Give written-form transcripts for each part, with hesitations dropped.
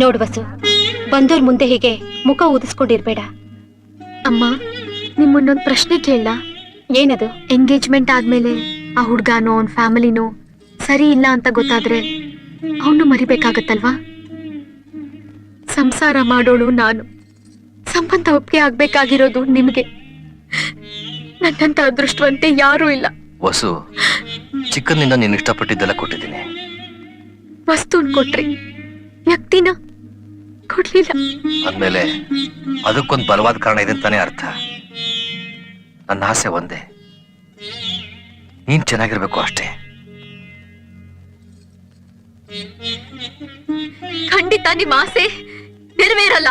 ನೋಡು ಬಸ್ಸು, ಬಂದೋರ್ ಮುಂದೆ ಹೀಗೆ ಮುಖ ಊದಿಸ್ಕೊಂಡಿರ್ಬೇಡ. ಅಮ್ಮ, ನಿಮ್ಮನ್ನೊಂದು ಪ್ರಶ್ನೆ ಕೇಳಲ್ಲ? ಏನದು? ಎಂಗೇಜ್ಮೆಂಟ್ ಆದ್ಮೇಲೆ ಆ ಹುಡ್ಗಾನೋ ಅವ್ನ ಫ್ಯಾಮಿಲಿನೋ ಸರಿ ಇಲ್ಲ ಅಂತ ಗೊತ್ತಾದ್ರೆ ಅವನು ಮರಿಬೇಕಾಗತ್ತಲ್ವಾ? ಸಂಸಾರ ಮಾಡೋಳು ನಾನು, ಸಂಬಂಧ ಒಪ್ಪಿಗೆ ಆಗ್ಬೇಕಾಗಿರೋದು ನಿಮ್ಗೆ. ನನ್ನಂತ ಅದೃಷ್ಟವಂತೆ ಯಾರೂ ಇಲ್ಲ. ವಸು, ಚಿಕ್ಕಂದಿನಿಂದ ನೀನು ಇಷ್ಟಪಟ್ಟಿದ್ದೆಲ್ಲ ಕೊಟ್ಟಿದ್ದೀನಿ. ವಸ್ತುನ್ ಕೊಟ್ರಿ, ವ್ಯಕ್ತಿನ ಕೊಡ್ಲಿಲ್ಲ. ಅಂದ್ಮೇಲೆ ಅದಕ್ಕೊಂದು ಬಲವಾದ ಕಾರಣ ಇದೆ ಅಂತಾನೆ ಅರ್ಥ. ನನ್ನ ಆಸೆ ಒಂದೇ, ನೀನ್ ಚೆನ್ನಾಗಿರ್ಬೇಕು ಅಷ್ಟೇ. ಖಂಡಿತ ನಿಮ್ಮ ಆಸೆ ನೆರವೇರಲ್ಲ.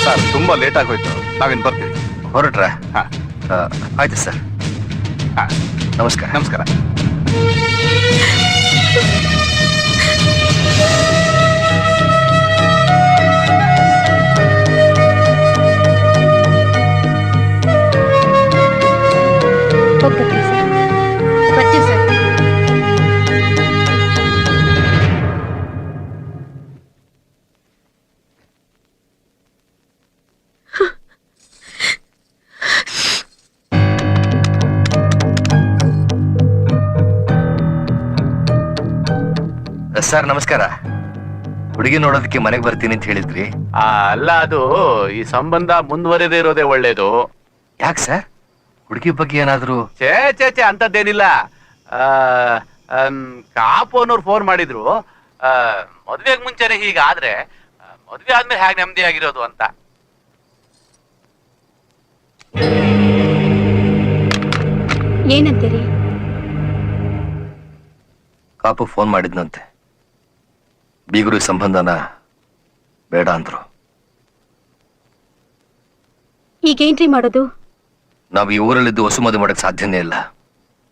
ಸರ್, ತುಂಬಾ ಲೇಟ್ ಆಗೋಯ್ತು, ನಾವೇನು ಬರ್ತೀವಿ. ಹೊರಟ್ರ? ಆಯ್ತು ಸರ್. ನಮಸ್ಕಾರ. ನಮಸ್ಕಾರ. ಹೋಗ್ತೀವಿ ಸರ್. ಬರ್ತೀವಿ ಸರ್. ಸರ್ ನಮಸ್ಕಾರ. ಹುಡುಗಿ ನೋಡೋದಕ್ಕೆ ಮನೆಗೆ ಬರ್ತೀನಿ ಅಂತ ಹೇಳಿದ್ರಿ. ಅಲ್ಲ, ಅದು ಈ ಸಂಬಂಧ ಮುಂದುವರೆದೇ ಇರೋದೇ ಒಳ್ಳೇದು. ಯಾಕೆ ಸರ್? ಹುಡುಗಿ ಬಗ್ಗೆ ಏನಾದ್ರು? ಚೇ ಅಂತದ್ದೇನಿಲ್ಲ. ಕಾಪು ಅನ್ನೋರು ಫೋನ್ ಮಾಡಿದ್ರು, ಮದ್ವೆಗೆ ಮುಂಚೆನೆ ಹೀಗಾದ್ರೆ ಮದ್ವೆ ಆದ್ಮೇಲೆ ಹೇಗೆ ನೆಮ್ಮದಿ ಆಗಿರೋದು ಅಂತ. ಏನಂತೀರಿ? ಕಾಪು ಫೋನ್ ಮಾಡಿದ್ನಂತೆ. ಬೀಗರು ಈ ಸಂಬಂಧನ ಬೇಡ ಅಂದ್ರು. ಈಗೇನ್ರಿ ಮಾಡೋದು? ನಾವು ಈ ಊರಲ್ಲಿದ್ದು ಹೊಸ ಮದುವೆ ಮಾಡಕ್ ಸಾಧ್ಯನೇ ಇಲ್ಲ.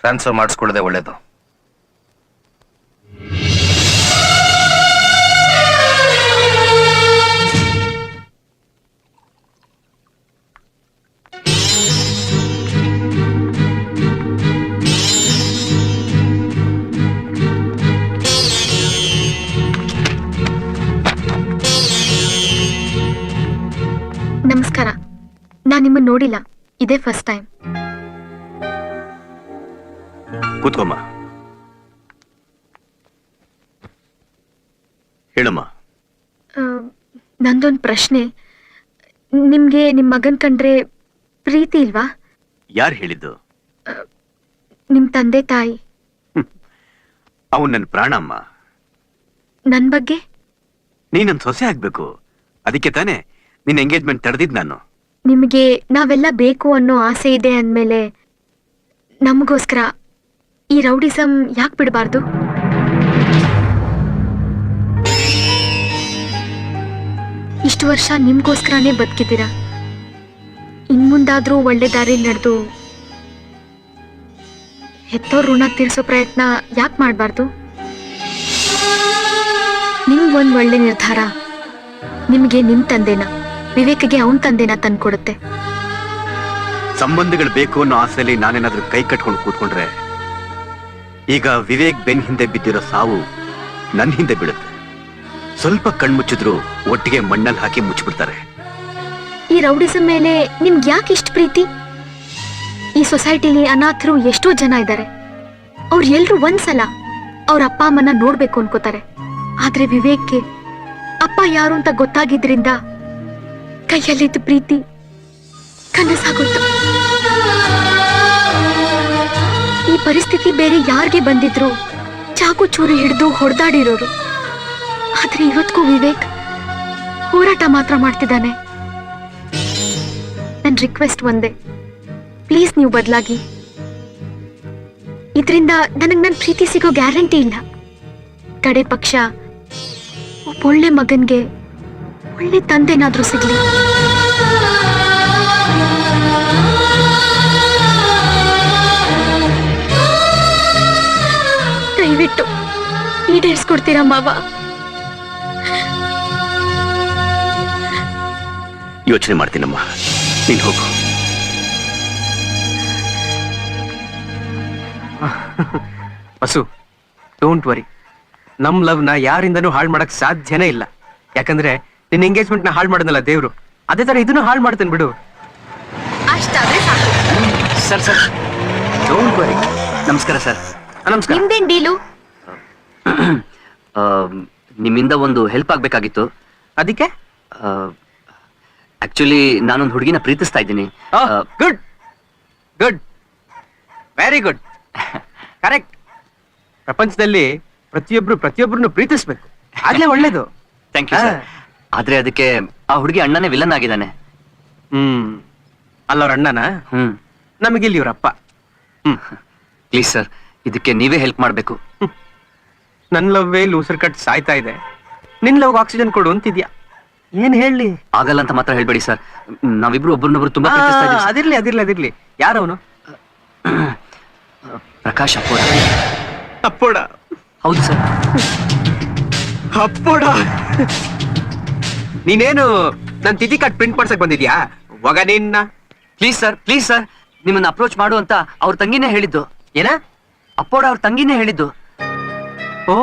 ಟ್ರಾನ್ಸ್ಫರ್ ಮಾಡಿಸ್ಕೊಳ್ಳೋದೇ ಒಳ್ಳೇದು. ನಮಸ್ಕಾರ. ನಾನ್ ನಿಮ್ಮನ್ನ ನೋಡಿಲ್ಲ, ಇದೇ ಫಸ್ಟ್ ಟೈಮ್. ಕೂತ್ಕೊಮ್ಮ. ಹೇಳಮ್ಮ. ನಂದೊಂದು ಪ್ರಶ್ನೆ. ನಿಮ್ಗೆ ನಿಮ್ ಮಗನ್ ಕಂಡ್ರೆ ಪ್ರೀತಿ ಇಲ್ವಾ? ಯಾರು ಹೇಳಿದ್ದು? ನಿಮ್ ತಂದೆ ತಾಯಿ. ಅವನ್ ನನ್ನ ಪ್ರಾಣ ಅಮ್ಮ. ನನ್ ಬಗ್ಗೆ? ನೀ ನನ್ ಸೊಸೆ ಆಗ್ಬೇಕು, ಅದಕ್ಕೆ ತಾನೇ ನಿನ್ ಎಂಗೇಜ್ಮೆಂಟ್ ತಡೆದಿದ್ ನಾನು. ನಿಮಗೆ ನಾವೆಲ್ಲ ಬೇಕು ಅನ್ನೋ ಆಸೆ ಇದೆ ಅಂದ್ಮೇಲೆ ನಮಗೋಸ್ಕರ ಈ ರೌಡಿಸಮ್ ಯಾಕೆ ಬಿಡಬಾರ್ದು? ಇಷ್ಟು ವರ್ಷ ನಿಮ್ಗೋಸ್ಕರನೇ ಬದುಕಿದ್ದೀರಾ. ಇನ್ಮುಂದಾದ್ರೂ ಒಳ್ಳೆ ದಾರಿ ನಡೆದು ಹೆತ್ತೋರ್ ಋಣ ತೀರ್ಸೋ ಪ್ರಯತ್ನ ಯಾಕೆ ಮಾಡಬಾರ್ದು? ನಿಮ್ಗೊಂದು ಒಳ್ಳೆ ನಿರ್ಧಾರ ನಿಮ್ಗೆ ನಿಮ್ ತಂದೆನ, ವಿವೇಕ್ಗೆ ಅವನ್ ತಂದೆನ ತಂದ್ಕೊಡುತ್ತೆ. ಸಂಬಂಧಗಳು ಬೇಕು ಅನ್ನೋ ಆಸೆಯಲ್ಲಿ ನಾನೇನಾದ್ರೂ ಕೈ ಕಟ್ಕೊಂಡು ಕೂತ್ಕೊಂಡ್ರೆ ಈಗ ವಿವೇಕ್ ಬೆನ್ ಹಿಂದೆ ಬಿದ್ದಿರೋ ಸಾವು ನನ್ನ ಹಿಂದೆ ಬೀಳುತ್ತೆ. ಸ್ವಲ್ಪ ಕಣ್ಮುಚ್ಚಿದ್ರು ಒಟ್ಟಿಗೆ ಮಣ್ಣಲ್ಲಿ ಹಾಕಿ ಮುಚ್ಚಿಬಿಡ್ತಾರೆ. ಈ ರೌಡಿಸಂ ಮೇಲೆ ನಿಮ್ಗೆ ಯಾಕೆ ಇಷ್ಟ ಪ್ರೀತಿ? ಈ ಸೊಸೈಟಿಲಿ ಅನಾಥರು ಎಷ್ಟೋ ಜನ ಇದ್ದಾರೆ. ಅವ್ರು ಎಲ್ರು ಒಂದ್ಸಲ ಅವ್ರ ಅಪ್ಪ ಅಮ್ಮನ ನೋಡ್ಬೇಕು ಅನ್ಕೋತಾರೆ. ಆದ್ರೆ ವಿವೇಕ್ಗೆ ಅಪ್ಪ ಯಾರು ಅಂತ ಗೊತ್ತಾಗಿದ್ರಿಂದ ಕೈಯಲ್ಲಿದ್ದ ಪ್ರೀತಿ ಕನಸಾಗೋಯ್ತು. ಈ ಪರಿಸ್ಥಿತಿ ಬೇರೆ ಯಾರಿಗೆ ಬಂದಿದ್ರು ಚಾಕು ಚೂರಿ ಹಿಡಿದು ಹೊಡೆದಾಡಿರೋರು. ಆದ್ರೆ ಇವತ್ತಿಗೂ ವಿವೇಕ್ ಹೋರಾಟ ಮಾತ್ರ ಮಾಡ್ತಿದ್ದಾನೆ. ನನ್ನ ರಿಕ್ವೆಸ್ಟ್ ಒಂದೇ, ಪ್ಲೀಸ್ ನೀವು ಬದಲಾಗಿ. ಇದರಿಂದ ನನಗೆ ನನ್ನ ಪ್ರೀತಿ ಸಿಗೋ ಗ್ಯಾರಂಟಿ ಇಲ್ಲ. ಕಡೆ ಪಕ್ಷ ಒಳ್ಳೆ ಮಗನ್ಗೆ ಒಳ್ಳೆ ತಂದೆನಾದ್ರೂ ಸಿಗ್ಲಿ. ದಯವಿಟ್ಟು ಈಡೇರಿಸ್ಕೊಡ್ತೀರಾ ಮಾವ? ಯೋಚನೆ ಮಾಡ್ತೀನಮ್ಮ, ನೀನ್ ಹೋಗು. ಬಸು, ಡೋಂಟ್ ವರಿ. ನಮ್ ಲವ್ನ ಯಾರಿಂದನೂ ಹಾಳು ಮಾಡಕ್ ಸಾಧ್ಯನೇ ಇಲ್ಲ. ಯಾಕಂದ್ರೆ ನಿನ್ನ ಎಂಗೇಜ್ಮೆಂಟ್ ನ ಹಾಳು ಮಾಡೋದಲ್ಲ ದೇವ್ರು, ಅದೇ ತರ ಇದನ್ನು ಹಾಳು ಮಾಡ್ತೇನೆ ಬಿಡು. ಅಷ್ಟಾದ್ರೆ ಸಾಕು. Sir sir, don't worry. ನಮಸ್ಕಾರ ಸರ್. ನಮಸ್ಕಾರ. ನಿಮ್ದೇನ್ ಡೀಲು? ನಿಮ್ಮಿಂದ ಒಂದು ಹೆಲ್ಪ್ ಆಗ್ಬೇಕಾಗಿತ್ತು. ಅದಕ್ಕೆ ಆಕ್ಚುಲಿ ನಾನೊಂದು ಹುಡುಗಿನ ಪ್ರೀತಿಸ್ತಾ ಇದ್ದೀನಿ. Good good, very good, correct. ಪ್ರಪಂಚದಲ್ಲಿ ಪ್ರತಿಯೊಬ್ಬರನ್ನು ಪ್ರೀತಿಸ್ಬೇಕು, ಆಗ್ಲೇ ಒಳ್ಳೇದು. Thank you sir. ಆದ್ರೆ ಅದಕ್ಕೆ ಆ ಹುಡುಗಿ ಅಣ್ಣನೇ ವಿಲನ್ ಆಗಿದ್ದಾನೆ. ಅಲ್ಲವ್ರ ಅಣ್ಣನ, ನಮಗಿಲ್ಲಿ ಇವ್ರಪ್ಪ. ಪ್ಲೀಸ್ ಸರ್, ಇದಕ್ಕೆ ನೀವೇ ಹೆಲ್ಪ್ ಮಾಡ್ಬೇಕು. ನನ್ ಲವ್ವೇ ಲೂಸರ್ ಕಟ್ ಸಾಯ್ತಾ ಇದೆ, ನಿನ್ ಲವ್ ಆಕ್ಸಿಜನ್ ಕೊಡು ಅಂತಿದ್ಯಾ. ಏನ್ ಹೇಳಿ? ಆಗಲ್ಲ ಅಂತ ಮಾತ್ರ ಹೇಳ್ಬೇಡಿ ಸರ್. ನಾವಿಬ್ರು ಒಬ್ಬರನ್ನೊಬ್ರು ತುಂಬಾ ಪ್ರೀತಿಸ್ತಾ ಇದ್ದೀವಿ. ಅದಿರ್ಲಿ. ಯಾರವನು? ಪ್ರಕಾಶ್ ಅಪ್ಪೋಡ. ಅಪ್ಪೋಡ? ಹೌದು ಸರ್. ಅಪ್ಪೋಡ, ನೀನೇನು ನನ್ ತಿಥಿ ಕಾರ್ಡ್ ಪ್ರಿಂಟ್ ಮಾಡ್ಸಕ್ ಬಂದಿದ್ಯಾ? ಒಗ ನಿನ್ನ. ಪ್ಲೀಸ್ ಸರ್, ನಿಮ್ಮನ್ನ ಅಪ್ರೋಚ್ ಮಾಡು ಅಂತ ಅವ್ರ ತಂಗಿನೇ ಹೇಳಿದ್ದು. ಏನ? ಅಪ್ಪೋಡ ಅವ್ರ ತಂಗಿನೇ ಹೇಳಿದ್ದು. ಓ,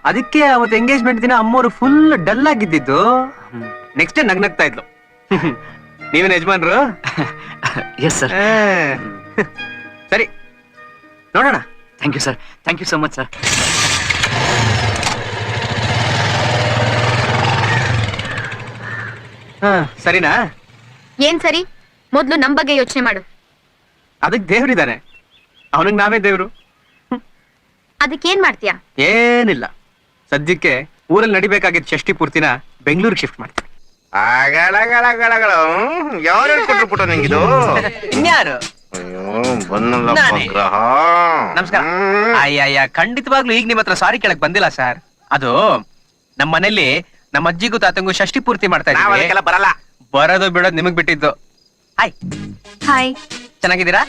ಅದಕ್ಕೆ ಅವತ್ತು ಎಂಗೇಜ್ಮೆಂಟ್ ದಿನ ಅಮ್ಮೋರು ಫುಲ್ ಡಲ್ ಆಗಿದ್ದು. ನೆಕ್ಸ್ಟ್ ಡೇ ನಗ್ನಗ್ತಾ ಇದ್ಲು. ನೀವೇನ ಯಜಮಾನ್ರು? Yes sir. ಸರಿ, ನೋಡೋಣ. Thank you sir, thank you so much sir. ಸರಿನಾ? ಏನ್ ಸರಿ? ಮೊದ್ಲು ನಮ್ ಬಗ್ಗೆ ಯೋಚನೆ ಮಾಡು. ಅದಕ್ಕೆ ದೇವ್ರಿದಾನೆ, ಅವನಿಗೆ ನಾವೇ ದೇವ್ರು. ಅದಕ್ಕೇನ್ ಮಾಡ್ತೀಯಾ? ಏನಿಲ್ಲ, ಸದ್ಯಕ್ಕೆ ಊರಲ್ಲಿ ನಡಿಬೇಕಾಗಿದ್ದ ಷಷ್ಠಿ ಪೂರ್ತಿನ ಬೆಂಗಳೂರಿಗೆ ಶಿಫ್ಟ್ ಮಾಡ್ತೀವಿ. ಯಾರು ಕೊಟ್ರು ಪುಟ ನಿಂಗಿದು? ಇನ್ಯಾರು? ಬಂದಲ್ಲ ಗ್ರಹ. ನಮಸ್ಕಾರ. ಅಯ್ಯ, ಖಂಡಿತವಾಗ್ಲೂ ಈಗ ನಿಮ್ಮ ಹತ್ರ ಸಾರಿ ಕೇಳಕ್ ಬಂದಿಲ್ಲ ಸರ್. ಅದು ನಮ್ಮ ಮನೇಲಿ ನಮ್ಮ ಅಜ್ಜಿಗೂ ತಾತಂಗೂ ಷಷ್ಠಿ ಪೂರ್ತಿ ಮಾಡ್ತಾ ಇದ್ದೀವಿ. ಬರಲ್ಲ. ಬರೋದು ಬಿಡೋದು ನಿಮಗ್ ಬಿಟ್ಟಿದ್ದು. ಹಾಯ್. ಹಾಯ್. ಚೆನ್ನಾಗಿದ್ದೀರಾ?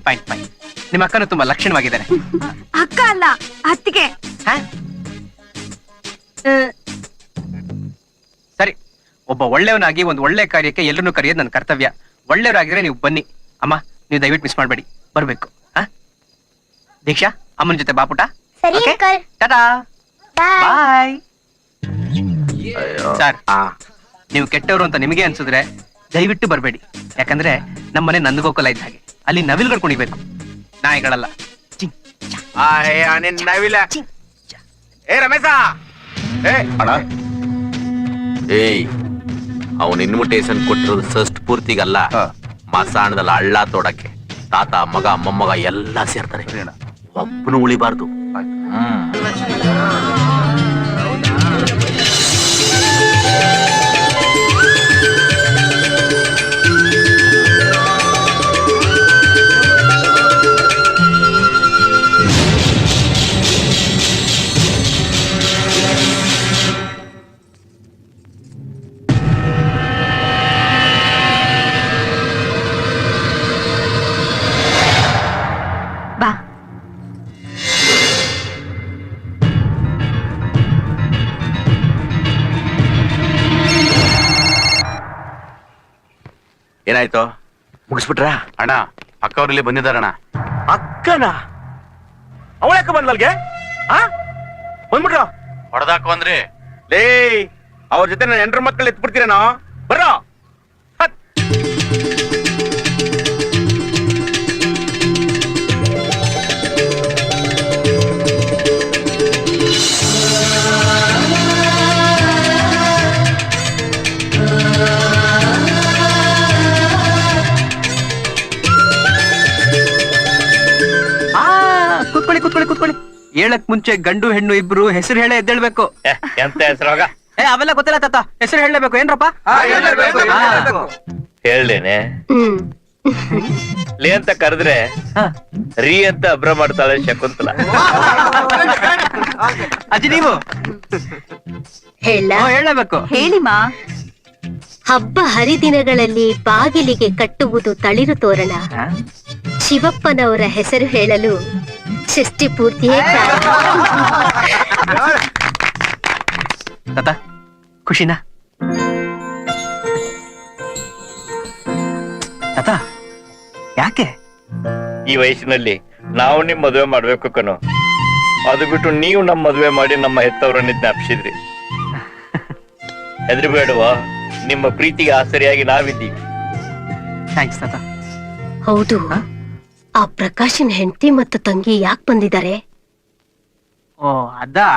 ಫೈನ್. ನಿಮ್ಮ ಅಕ್ಕನು ತುಂಬಾ ಲಕ್ಷಣವಾಗಿದ್ದಾರೆ. ಅಕ್ಕ ಅಲ್ಲ, ಅತ್ತಿಗೆ. ಸರಿ, ಒಬ್ಬ ಒಳ್ಳೆಯವನಾಗಿ ಒಂದು ಒಳ್ಳೆ ಕಾರ್ಯಕ್ಕೆ ಎಲ್ಲರನ್ನೂ ಕರೆಯೋದು ನನ್ನ ಕರ್ತವ್ಯ. ಒಳ್ಳೆಯವರಾಗಿದ್ರೆ ನೀವು ಬನ್ನಿ. ಅಮ್ಮ, ನೀವು ದಯವಿಟ್ಟು ಮಿಸ್ ಮಾಡಬೇಡಿ, ಬರ್ಬೇಕು. ದೀಕ್ಷಾ, ಅಮ್ಮನ ಜೊತೆ ಬಾಪುಟ. ಟಾಟಾ, ಬಾಯ್. ಸರ್, ನೀವು ಕೆಟ್ಟವರು ಅಂತ ನಿಮಗೆ ಅನ್ಸಿದ್ರೆ ದಯವಿಟ್ಟು ಬರಬೇಡಿ. ಯಾಕಂದ್ರೆ ನಮ್ಮನೆ ನಂದಗೋಕಲ ಇದ್ದ ಹಾಗೆ, ಅಲ್ಲಿ ನವಿಲ್ಗಳು ಕುಣಿಬೇಕು, ನಾಯಿಗಳಲ್ಲ. ನವಿಲ. ಏ ರಮೇಶ, ಅವನ್ ಇನ್ವಿಟೇಷನ್ ಕೊಟ್ಟಿರೋದು ಷಷ್ಠ ಪೂರ್ತಿಗಲ್ಲ, ಮಸಾಣದಲ್ಲಿ ಹಳ್ಳ ತೋಡಕ್ಕೆ. ತಾತ, ಮಗ, ಮೊಮ್ಮಗ ಎಲ್ಲ ಸೇರ್ತಾರೆ, ಒಬ್ಬನು ಉಳಿಬಾರ್ದು. ಬಾ. ಏನಾಯ್ತು? ಮುಗಿಸ್ಬಿಟ್ರ? ಅಣ್ಣ, ಅಕ್ಕವ್ರಲ್ಲಿ ಬಂದಿದ್ದಾರಣ್ಣ. ಅಕ್ಕನ ಅವಳಕ್ಕ ಬಂದ್ಲಲ್ಗೆ? ಬಂದ್ಬಿಟ್ರ? ಹೊಡೆದಾಕು ಅಂದ್ರೆ ಲೇ, ಅವ್ರ ಜೊತೆ ನನ್ನ ಹೆಂಡ್ರ ಮಕ್ಕಳು ಎತ್ಬಿಡ್ತೀರೇನೋ? ಬರ್ರ. ಕೂತ್ಕೊಳ್ಳಿ. ಹೇಳಕ್ ಮುಂಚೆ ಗಂಡು ಹೆಣ್ಣು ಇಬ್ರು ಹೆಸರು ಹೇಳೇ ಎದ್ದೇಳ್ಬೇಕು. ಎಂತ ಹೆಸರಾಗ? ಅವೆಲ್ಲ ಗೊತ್ತಿಲ್ಲ ತಾತ, ಹೆಸರು ಹೇಳಲೇಬೇಕು. ಏನ್ರಪ್ಪ? ಹೇಳೇನೆ ಲೇ ಅಂತ ಕರೆದ್ರೆ ರೀ ಅಂತ ಅಬ್ರ ಮಾಡ್ತಾಳೆ ಶಕುಂತಲ. ಅಜ್ಜಿ, ನೀವು ಹೇಳಬೇಕು. ಹೇಳಿಮಾ. ಹಬ್ಬ ಹರಿದಿನಗಳಲ್ಲಿ ಬಾಗಿಲಿಗೆ ಕಟ್ಟುವುದು ತಳಿರು ತೋರಣ. ಶಿವಪ್ಪನವರ ಹೆಸರು ಹೇಳಲು ಷಷ್ಠಿ ಪೂರ್ತಿಯೇ ತಾತ, ಖುಷಿನಾ? ತಾತ, ಯಾಕೆ ಈ ವಯಸ್ಸಿನಲ್ಲಿ ನಾವು ನಿಮ್ ಮದುವೆ ಮಾಡ್ಬೇಕು ಕಣೋ. ಅದು ಬಿಟ್ಟು ನೀವು ನಮ್ ಮದುವೆ ಮಾಡಿ ನಮ್ಮ ಹೆತ್ತವರನ್ನ ಜ್ಞಾಪಿಸಿದ್ರಿ. ಹೆದರ್ಬೇಡವಾ, ನಿಮ್ಮ ಪ್ರೀತಿಗೆ ಆಸರಿಯಾಗಿ ನಾವಿದ್ದೀವಿ. ಥ್ಯಾಂಕ್ಸ್ ತಾತ. ಹೌದು, ಆ ಪ್ರಕಾಶನ್ ಹೆಂಡತಿ ಮತ್ತು ತಂಗಿ ಯಾಕೆ ಬಂದಿದ್ದಾರೆ? ಓ ಅದಾ